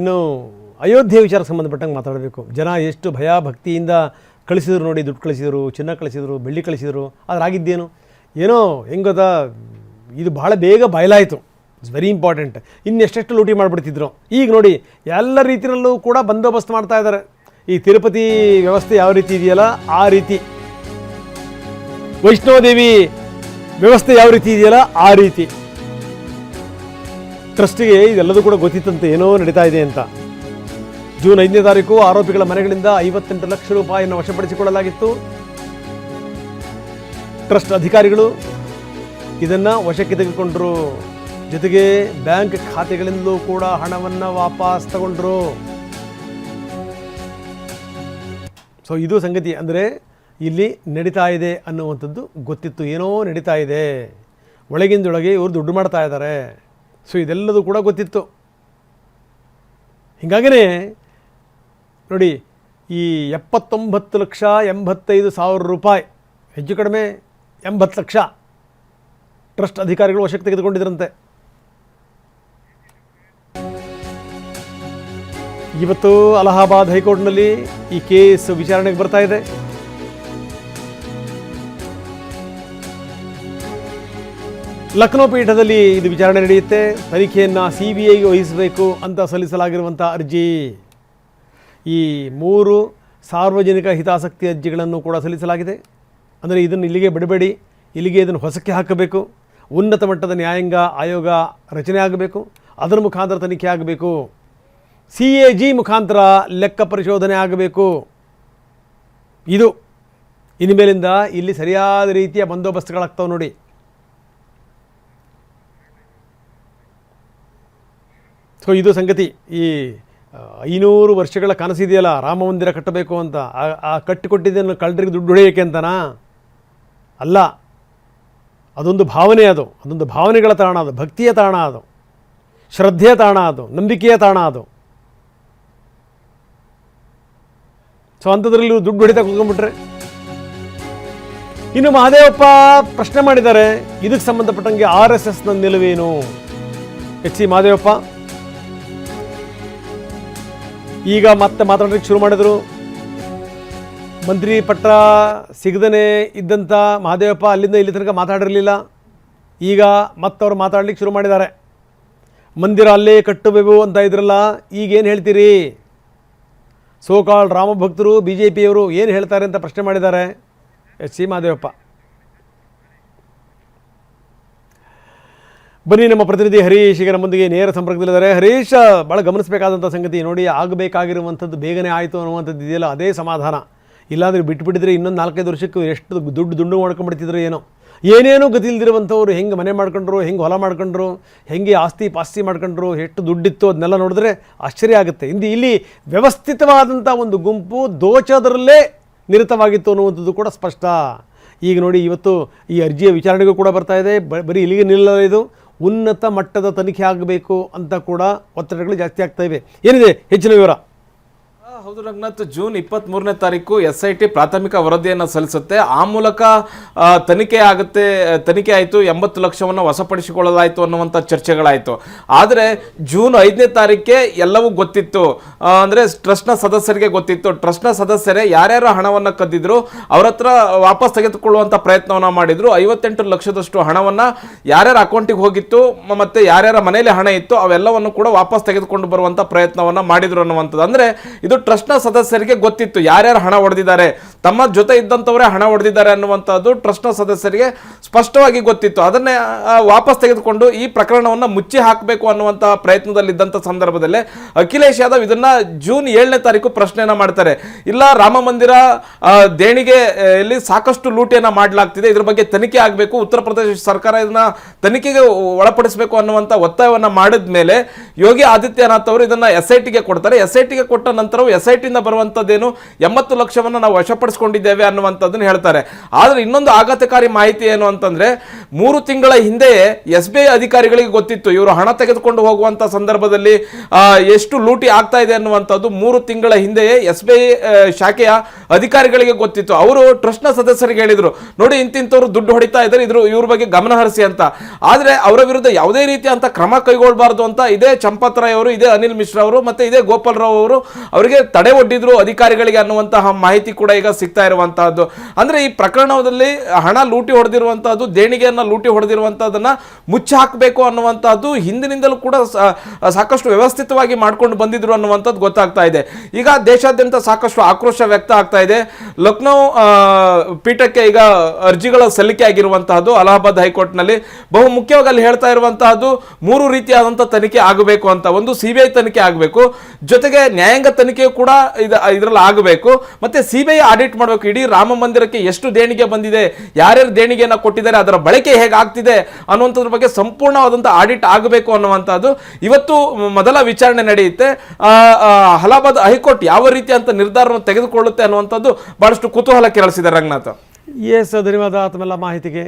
ಇನ್ನು ಅಯೋಧ್ಯೆ ವಿಚಾರಕ್ಕೆ ಸಂಬಂಧಪಟ್ಟಂಗೆ ಮಾತಾಡಬೇಕು. ಜನ ಎಷ್ಟು ಭಯ ಭಕ್ತಿಯಿಂದ ಕಳಿಸಿದ್ರು ನೋಡಿ, ದುಡ್ಡು ಕಳಿಸಿದರು, ಚಿನ್ನ ಕಳಿಸಿದರು, ಬೆಳ್ಳಿ ಕಳಿಸಿದರು. ಆದರೆ ಆಗಿದ್ದೇನು ಏನೋ ಹೆಂಗೆ ಗೊತ್ತಾ, ಇದು ಭಾಳ ಬೇಗ ಬಯಲಾಯಿತು. It's very important. ಇನ್ನೆಷ್ಟೆಷ್ಟು ಲೂಟಿ ಮಾಡಿಬಿಡ್ತಿದ್ರು. ಈಗ ನೋಡಿ ಎಲ್ಲ ರೀತಿಯಲ್ಲೂ ಕೂಡ ಬಂದೋಬಸ್ತ್ ಮಾಡ್ತಾ ಇದ್ದಾರೆ. ಈ ತಿರುಪತಿ ವ್ಯವಸ್ಥೆ ಯಾವ ರೀತಿ ಇದೆಯಲ್ಲ ಆ ರೀತಿ, ವೈಷ್ಣೋದೇವಿ ವ್ಯವಸ್ಥೆ ಯಾವ ರೀತಿ ಇದೆಯಲ್ಲ ಆ ರೀತಿ. ಟ್ರಸ್ಟಿಗೆ ಇದೆಲ್ಲದೂ ಕೂಡ ಗೊತ್ತಿತ್ತಂತೆ ಏನೋ ನಡೀತಾ ಇದೆ ಅಂತ. ಜೂನ್ 5ನೇ ತಾರೀಕು ಆರೋಪಿಗಳ ಮನೆಗಳಿಂದ 58 ಲಕ್ಷ ರೂಪಾಯಿಯನ್ನು ವಶಪಡಿಸಿಕೊಳ್ಳಲಾಗಿತ್ತು. ಟ್ರಸ್ಟ್ ಅಧಿಕಾರಿಗಳು ಇದನ್ನು ವಶಕ್ಕೆ ತೆಗೆದುಕೊಂಡರು. ಜೊತೆಗೆ ಬ್ಯಾಂಕ್ ಖಾತೆಗಳಿಂದಲೂ ಕೂಡ ಹಣವನ್ನು ವಾಪಸ್ ತಗೊಂಡ್ರು. ಸೊ ಇದು ಸಂಗತಿ. ಅಂದರೆ ಇಲ್ಲಿ ನಡೀತಾ ಇದೆ ಅನ್ನುವಂಥದ್ದು ಗೊತ್ತಿತ್ತು. ಏನೋ ನಡೀತಾ ಇದೆ, ಒಳಗಿಂದೊಳಗೆ ಇವರು ದುಡ್ಡು ಮಾಡ್ತಾ ಇದ್ದಾರೆ. ಸೊ ಇದೆಲ್ಲದೂ ಕೂಡ ಗೊತ್ತಿತ್ತು. ಹೀಗಾಗಿಯೇ ನೋಡಿ, ಈ 79,85,000 ರೂಪಾಯಿ, ಹೆಚ್ಚು ಕಡಿಮೆ 80 ಲಕ್ಷ ಟ್ರಸ್ಟ್ ಅಧಿಕಾರಿಗಳು ವಶಕ್ಕೆ ತೆಗೆದುಕೊಂಡಿದ್ದರಂತೆ. ಇವತ್ತು ಅಲಹಾಬಾದ್ ಹೈಕೋರ್ಟ್ನಲ್ಲಿ ಈ ಕೇಸ್ ವಿಚಾರಣೆಗೆ ಬರ್ತಾ ಇದೆ. ಲಕ್ನೋ ಪೀಠದಲ್ಲಿ ಇದು ವಿಚಾರಣೆ ನಡೆಯುತ್ತೆ. ತನಿಖೆಯನ್ನು CBIಗೆ ವಹಿಸಬೇಕು ಅಂತ ಸಲ್ಲಿಸಲಾಗಿರುವಂಥ ಅರ್ಜಿ. ಈ 3 ಸಾರ್ವಜನಿಕ ಹಿತಾಸಕ್ತಿ ಅರ್ಜಿಗಳನ್ನು ಕೂಡ ಸಲ್ಲಿಸಲಾಗಿದೆ. ಅಂದರೆ ಇದನ್ನು ಇಲ್ಲಿಗೆ ಬಿಡಬೇಡಿ, ಇಲ್ಲಿಗೆ ಇದನ್ನು ಹೊಸಕ್ಕೆ ಹಾಕಬೇಕು. ಉನ್ನತ ಮಟ್ಟದ ನ್ಯಾಯಾಂಗ ಆಯೋಗ ರಚನೆ ಆಗಬೇಕು, ಅದರ ಮುಖಾಂತರ ತನಿಖೆ ಆಗಬೇಕು. CAG ಮುಖಾಂತರ ಲೆಕ್ಕ ಪರಿಶೋಧನೆ ಆಗಬೇಕು. ಇದು ಇನ್ಮೇಲಿಂದ ಇಲ್ಲಿ ಸರಿಯಾದ ರೀತಿಯ ಬಂದೋಬಸ್ತ್ಗಳಾಗ್ತವೆ ನೋಡಿ. ಸೊ ಇದು ಸಂಗತಿ. ಈ 500 ವರ್ಷಗಳ ಕನಸಿದೆಯಲ್ಲ, ರಾಮ ಮಂದಿರ ಕಟ್ಟಬೇಕು ಅಂತ, ಆ ಕಟ್ಟಿಕೊಟ್ಟಿದ್ದನ್ನು ಕಳ್ಳರಿಗೆ ದುಡ್ಡು ಹೊಡೆಯೋಕ್ಕೆ ಅಂತನಾ? ಅಲ್ಲ, ಅದೊಂದು ಭಾವನೆ. ಅದೊಂದು ಭಾವನೆಗಳ ತಾಣ, ಅದು ಭಕ್ತಿಯ ತಾಣ, ಅದು ಶ್ರದ್ಧೆಯ ತಾಣ, ಅದು ನಂಬಿಕೆಯ ತಾಣ. ಅದು ಸೊ ಅಂಥದ್ರಲ್ಲಿ ದುಡ್ಡು ಹೊಡಿತಾ ಕೂತ್ಕೊಂಡ್ಬಿಟ್ರೆ. ಇನ್ನು ಮಹದೇವಪ್ಪ ಪ್ರಶ್ನೆ ಮಾಡಿದ್ದಾರೆ, ಇದಕ್ಕೆ ಸಂಬಂಧಪಟ್ಟಂಗೆ RSSನ ನಿಲುವೇನು? HC ಮಹದೇವಪ್ಪ ಈಗ ಮತ್ತೆ ಮಾತಾಡೋಕ್ಕೆ ಶುರು ಮಾಡಿದರು. ಮಂತ್ರಿ ಪಟ್ಟ ಸಿಗದೇ ಇದ್ದಂಥ ಮಹದೇವಪ್ಪ ಅಲ್ಲಿಂದ ಇಲ್ಲಿ ತನಕ ಮಾತಾಡಿರಲಿಲ್ಲ. ಈಗ ಮತ್ತವರು ಮಾತಾಡ್ಲಿಕ್ಕೆ ಶುರು ಮಾಡಿದ್ದಾರೆ. ಮಂದಿರ ಅಲ್ಲೇ ಕಟ್ಟಬೇಕು ಅಂತ ಇದ್ರಲ್ಲ, ಈಗೇನು ಹೇಳ್ತೀರಿ? ಸೋಕಾಳ್ ರಾಮಭಕ್ತರು BJPಯವರು ಏನು ಹೇಳ್ತಾರೆ ಅಂತ ಪ್ರಶ್ನೆ ಮಾಡಿದ್ದಾರೆ HC ಮಹದೇವಪ್ಪ. ಬನ್ನಿ, ನಮ್ಮ ಪ್ರತಿನಿಧಿ ಹರೀಶ್ ಈಗ ನಮ್ಮೊಂದಿಗೆ ನೇರ ಸಂಪರ್ಕದಲ್ಲಿದ್ದಾರೆ. ಹರೀಶ್, ಭಾಳ ಗಮನಿಸಬೇಕಾದಂಥ ಸಂಗತಿ ನೋಡಿ, ಆಗಬೇಕಾಗಿರುವಂಥದ್ದು ಬೇಗನೆ ಆಯಿತು ಅನ್ನುವಂಥದ್ದು ಇದೆಯಲ್ಲ, ಅದೇ ಸಮಾಧಾನ. ಇಲ್ಲಾಂದರೆ ಬಿಟ್ಟುಬಿಟ್ಟಿದ್ರೆ ಇನ್ನೊಂದು 4-5 ವರ್ಷಕ್ಕೆ ಎಷ್ಟು ದುಡ್ಡು ಮಾಡ್ಕೊಂಡ್ಬಿಡ್ತಿದ್ರು ಏನೋ. ಏನೇನೋ ಗತಿಲ್ದಿರುವಂಥವ್ರು ಹೆಂಗೆ ಮನೆ ಮಾಡ್ಕೊಂಡ್ರು, ಹೆಂಗೆ ಹೊಲ ಮಾಡ್ಕೊಂಡ್ರು, ಹೆಂಗೆ ಆಸ್ತಿ ಪಾಸ್ತಿ ಮಾಡ್ಕೊಂಡ್ರು, ಎಷ್ಟು ದುಡ್ಡಿತ್ತು ಅದನ್ನೆಲ್ಲ ನೋಡಿದ್ರೆ ಆಶ್ಚರ್ಯ ಆಗುತ್ತೆ. ಇಲ್ಲಿ ವ್ಯವಸ್ಥಿತವಾದಂಥ ಒಂದು ಗುಂಪು ದೋಚೋದ್ರಲ್ಲೇ ನಿರತವಾಗಿತ್ತು ಅನ್ನುವಂಥದ್ದು ಕೂಡ ಸ್ಪಷ್ಟ. ಈಗ ನೋಡಿ, ಇವತ್ತು ಈ ಅರ್ಜಿಯ ವಿಚಾರಣೆಗೂ ಕೂಡ ಬರ್ತಾ ಇದೆ. ಬರೀ ಇಲ್ಲಿಗೆ ನಿಲ್ಲಲ್ಲ, ಇದು ಉನ್ನತ ಮಟ್ಟದ ತನಿಖೆ ಆಗಬೇಕು ಅಂತ ಕೂಡ ಒತ್ತಡಗಳು ಜಾಸ್ತಿ ಆಗ್ತಾ ಇವೆ. ಏನಿದೆ ಹೆಚ್ಚಿನ ವಿವರ? ಹೌದು ರಂಗನಾಥ್, ಜೂನ್ 23ನೇ ತಾರೀಕು SIT ಪ್ರಾಥಮಿಕ ವರದಿಯನ್ನು ಸಲ್ಲಿಸುತ್ತೆ. ಆ ಮೂಲಕ ತನಿಖೆ ಆಗುತ್ತೆ. ತನಿಖೆ ಆಯಿತು, 80 ಲಕ್ಷವನ್ನು ವಶಪಡಿಸಿಕೊಳ್ಳಲಾಯಿತು ಅನ್ನುವಂಥ ಚರ್ಚೆಗಳಾಯಿತು. ಆದರೆ ಜೂನ್ 5ನೇ ತಾರೀಕೆ ಎಲ್ಲವೂ ಗೊತ್ತಿತ್ತು. ಅಂದರೆ ಟ್ರಸ್ಟ್ನ ಸದಸ್ಯರಿಗೆ ಗೊತ್ತಿತ್ತು. ಟ್ರಸ್ಟ್ನ ಸದಸ್ಯರೇ ಯಾರ್ಯಾರು ಹಣವನ್ನು ಕದ್ದಿದ್ರು ಅವ್ರ ಹತ್ರ ವಾಪಸ್ ತೆಗೆದುಕೊಳ್ಳುವಂಥ ಪ್ರಯತ್ನವನ್ನು ಮಾಡಿದರು. 58 ಲಕ್ಷದಷ್ಟು ಹಣವನ್ನು ಯಾರ್ಯಾರ ಅಕೌಂಟಿಗೆ ಹೋಗಿತ್ತು ಮತ್ತು ಯಾರ್ಯಾರ ಮನೆಯಲ್ಲಿ ಹಣ ಇತ್ತು ಅವೆಲ್ಲವನ್ನು ಕೂಡ ವಾಪಸ್ ತೆಗೆದುಕೊಂಡು ಬರುವಂಥ ಪ್ರಯತ್ನವನ್ನು ಮಾಡಿದರು ಅನ್ನುವಂಥದ್ದು. ಅಂದರೆ ಇದು ಟ್ರಸ್ಟ್ನ ಸದಸ್ಯರಿಗೆ ಗೊತ್ತಿತ್ತು ಯಾರ್ಯಾರು ಹಣ ಹೊಡೆದಿದ್ದಾರೆ, ತಮ್ಮ ಜೊತೆ ಇದ್ದಂಥವರೇ ಹಣ ಹೊಡೆದಿದ್ದಾರೆ ಅನ್ನುವಂಥದ್ದು ಟ್ರಸ್ಟ್ನ ಸದಸ್ಯರಿಗೆ ಸ್ಪಷ್ಟವಾಗಿ ಗೊತ್ತಿತ್ತು. ಅದನ್ನೇ ವಾಪಸ್ ತೆಗೆದುಕೊಂಡು ಈ ಪ್ರಕರಣವನ್ನು ಮುಚ್ಚಿ ಹಾಕಬೇಕು ಅನ್ನುವಂಥ ಪ್ರಯತ್ನದಲ್ಲಿದ್ದಂಥ ಸಂದರ್ಭದಲ್ಲೇ ಅಖಿಲೇಶ್ ಯಾದವ್ ಇದನ್ನ ಜೂನ್ 7ನೇ ತಾರೀಕು ಪ್ರಶ್ನೆಯನ್ನ ಮಾಡ್ತಾರೆ. ಇಲ್ಲ, ರಾಮ ಮಂದಿರ ದೇಣಿಗೆಯಲ್ಲಿ ಸಾಕಷ್ಟು ಲೂಟಿಯನ್ನು ಮಾಡಲಾಗ್ತಿದೆ, ಇದ್ರ ಬಗ್ಗೆ ತನಿಖೆ ಆಗಬೇಕು, ಉತ್ತರ ಪ್ರದೇಶ ಸರ್ಕಾರ ಇದನ್ನ ತನಿಖೆಗೆ ಒಳಪಡಿಸಬೇಕು ಅನ್ನುವಂಥ ಒತ್ತಾಯವನ್ನು ಮಾಡಿದ ಮೇಲೆ ಯೋಗಿ ಆದಿತ್ಯನಾಥ್ ಅವರು ಇದನ್ನ SITಗೆ ಕೊಡ್ತಾರೆ. SITಗೆ ಕೊಟ್ಟ ನಂತರ SIT ಇಂದ ಬರುವಂತದ್ದೇನು 80 ಲಕ್ಷವನ್ನು ನಾವು ವಶಪಡಿಸಿಕೊಂಡಿದ್ದೇವೆ ಅನ್ನುವಂಥದ್ದನ್ನು ಹೇಳ್ತಾರೆ. ಆದ್ರೆ ಇನ್ನೊಂದು ಆಘಾತಕಾರಿ ಮಾಹಿತಿ ಏನು ಅಂತಂದ್ರೆ 3 ತಿಂಗಳ ಹಿಂದೆಯೇ SBI ಅಧಿಕಾರಿಗಳಿಗೆ ಗೊತ್ತಿತ್ತು ಇವರು ಹಣ ತೆಗೆದುಕೊಂಡು ಹೋಗುವಂತ ಸಂದರ್ಭದಲ್ಲಿ ಎಷ್ಟು ಲೂಟಿ ಆಗ್ತಾ ಇದೆ ಅನ್ನುವಂಥದ್ದು 3 ತಿಂಗಳ ಹಿಂದೆಯೇ SBI ಶಾಖೆಯ ಅಧಿಕಾರಿಗಳಿಗೆ ಗೊತ್ತಿತ್ತು. ಅವರು ಟ್ರಸ್ಟ್ ನ ಸದಸ್ಯರಿಗೆ ಹೇಳಿದ್ರು, ನೋಡಿ ಇಂತಿಂತವ್ರು ದುಡ್ಡು ಹೊಡಿತಾ ಇದ್ದಾರೆ, ಇವ್ರ ಬಗ್ಗೆ ಗಮನ ಹರಿಸಿ ಅಂತ. ಆದ್ರೆ ಅವರ ವಿರುದ್ಧ ಯಾವುದೇ ರೀತಿಯಂತ ಕ್ರಮ ಕೈಗೊಳ್ಳಬಾರದು ಅಂತ ಇದೇ ಚಂಪತ್ ರಾಯ್ ಅವರು, ಇದೇ ಅನಿಲ್ ಮಿಶ್ರಾ ಅವರು ಮತ್ತೆ ಇದೇ ಗೋಪಾಲ್ ರಾವ್ ಅವರು ಅವರಿಗೆ ತಡೆ ಒಡ್ಡಿದ್ರು ಅಧಿಕಾರಿಗಳಿಗೆ ಅನ್ನುವಂತಹ ಮಾಹಿತಿ ಕೂಡ ಈಗ ಸಿಗ್ತಾ ಇರುವಂತಹದ್ದು. ಅಂದ್ರೆ ಈ ಪ್ರಕರಣದಲ್ಲಿ ಹಣ ಲೂಟಿ ಹೊಡೆದಿರುವಂತಹದ್ದು, ದೇಣಿಗೆಯನ್ನ ಲೂಟಿ ಹೊಡೆದಿರುವಂತಹದನ್ನ ಮುಚ್ಚಿ ಹಾಕಬೇಕು ಅನ್ನುವಂತಹದ್ದು ಹಿಂದಿನಿಂದಲೂ ಕೂಡ ಸಾಕಷ್ಟು ವ್ಯವಸ್ಥಿತವಾಗಿ ಮಾಡ್ಕೊಂಡು ಬಂದಿದ್ರು ಅನ್ನುವಂಥದ್ದು ಗೊತ್ತಾಗ್ತಾ ಇದೆ. ಈಗ ದೇಶಾದ್ಯಂತ ಸಾಕಷ್ಟು ಆಕ್ರೋಶ ವ್ಯಕ್ತ ಆಗ್ತಾ ಇದೆ. ಲಕ್ನೋ ಪೀಠಕ್ಕೆ ಈಗ ಅರ್ಜಿಗಳ ಸಲ್ಲಿಕೆ ಆಗಿರುವಂತಹದ್ದು ಅಲಹಾಬಾದ್ ಹೈಕೋರ್ಟ್ ನಲ್ಲಿ ಬಹು ಮುಖ್ಯವಾಗಿ ಅಲ್ಲಿ ಹೇಳ್ತಾ ಇರುವಂತಹದ್ದು 3 ರೀತಿಯಾದಂತಹ ತನಿಖೆ ಆಗಬೇಕು ಅಂತ. ಒಂದು CBI ತನಿಖೆ ಆಗಬೇಕು, ಜೊತೆಗೆ ನ್ಯಾಯಾಂಗ ತನಿಖೆ ಕೂಡ ಇದರಲ್ಲಿ ಆಗಬೇಕು, ಮತ್ತೆ CBI ಆಡಿಟ್ ಮಾಡಬೇಕು. ಇಡೀ ರಾಮ ಮಂದಿರಕ್ಕೆ ಎಷ್ಟು ದೇಣಿಗೆ ಬಂದಿದೆ, ಯಾರ್ಯಾರು ದೇಣಿಗೆಯನ್ನ ಕೊಟ್ಟಿದ್ದಾರೆ, ಅದರ ಬಳಕೆ ಹೇಗಾಗ್ತಿದೆ ಅನ್ನುವಂಥದ್ರ ಬಗ್ಗೆ ಸಂಪೂರ್ಣವಾದಂತಹ ಆಡಿಟ್ ಆಗಬೇಕು ಅನ್ನುವಂಥದ್ದು ಇವತ್ತು ಮೊದಲ ವಿಚಾರಣೆ ನಡೆಯುತ್ತೆ. ಅಲಹಾಬಾದ್ ಹೈಕೋರ್ಟ್ ಯಾವ ರೀತಿ ಅಂತ ನಿರ್ಧಾರವನ್ನು ತೆಗೆದುಕೊಳ್ಳುತ್ತೆ ಅನ್ನುವಂಥದ್ದು ಬಹಳಷ್ಟು ಕುತೂಹಲ ಕೆರಳಿಸಿದೆ ರಂಗನಾಥ್. ಎಸ್, ಧನ್ಯವಾದ ತಮ್ಮೆಲ್ಲ ಮಾಹಿತಿಗೆ.